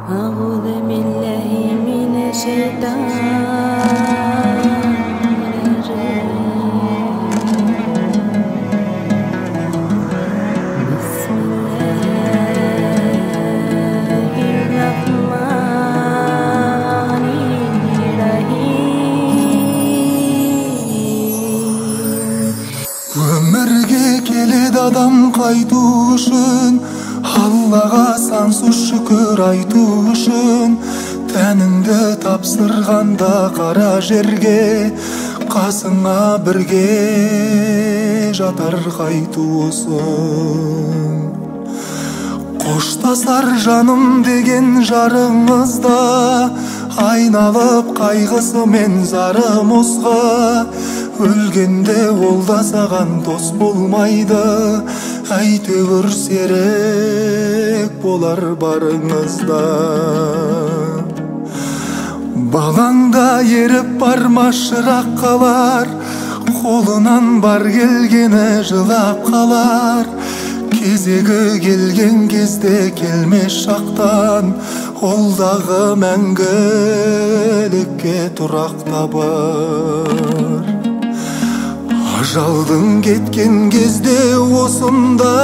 أعوذ بالله من الشيطان الرجيم. بسم الله الرحمن الرحيم. Өмірге келеді адам қайту үшін, Аллаға сансыз шүкір айту үшін. Тәніңді тапсырғанда қара жерге, қасыңа бірге жатар қайтусын. Қоштасар жаным деген жарыңызда, айналып қайғысы мен зары мұзға. Өлгенде ол да саған дос болмайды, әйтеуір серік болар барыңызда. Балаңда еріп барма шырақ қалар, қолынан бар келгені жылап қалар. Кезегі келген кезде келмес шақтан, ол дағы мәңгілікке тұрақ табар. Ажалдың кеткен кезде осында,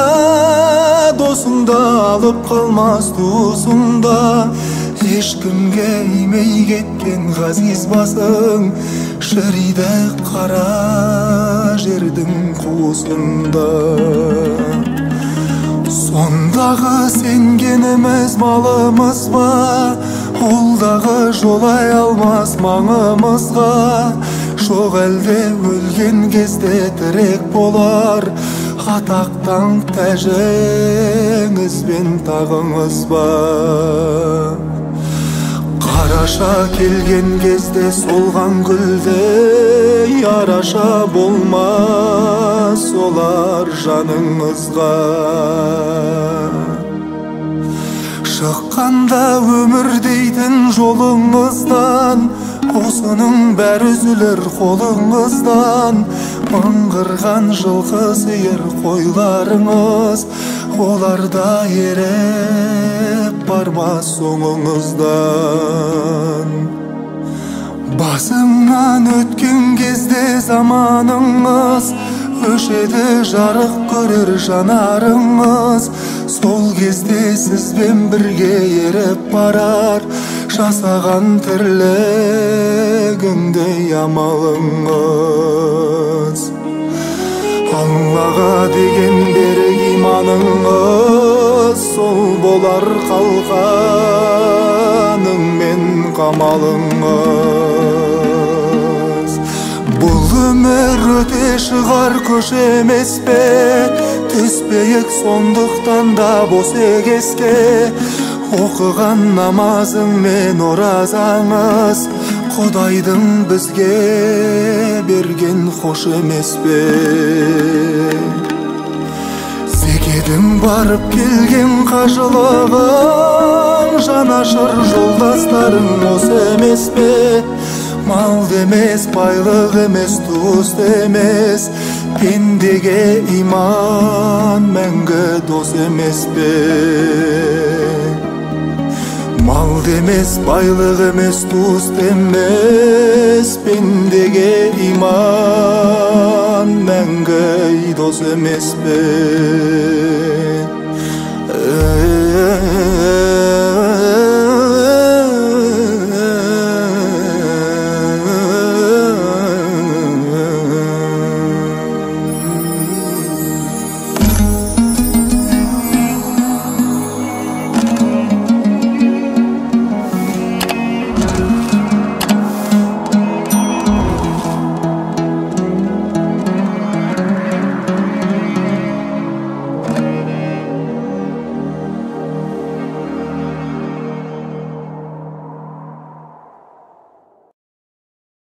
досыңда алып қалмас туысыңда. Ешкімге имей кеткен ғазиз басың, шіриді қара жердің қуысында. Сондағы сенгеніміз малымыз ба, олдағы жолай алмас маңымызға. Жоқ әлде өлген кезде тірек болар, атақтан тәжіңіз бен тағыңыз ба. Қараша келген кезде солған гүлдей, араша болмас олар жаныңызға. Шыққанда өмір дейтін жолыңыздан, осының бәрі үзілер қолыңыздан. Мыңғырған жылқы сиыр қойларыңыз, оларда еріп бармас соңыңыздан. Басыңнан өткен кезде заманыңыз, өшеді жарық көрер жанарыңыз. Сол кезде сізбен бірге еріп барар, жасаған тірлігіңдей амалыңыз. Аллаға деген берік иманыңыз, сол болар қалқаның мен қамалыңыз. Бұл өмір өте шығар көш емес пе, түспейік сондықтан да бос егеске. Оқыған намазың мен оразаңыз, Құдайдың бізге берген хош емес пе. Зекедің барып келген қажылығың, жанашыр жолдастарың осы емес пе. Мал демес, байлық емес, туыс емес, пендеге иман мәңгі дос емес пе. Мал демес, байлық емес, туыс демес, пендеге иман мәңгі дос емес пе.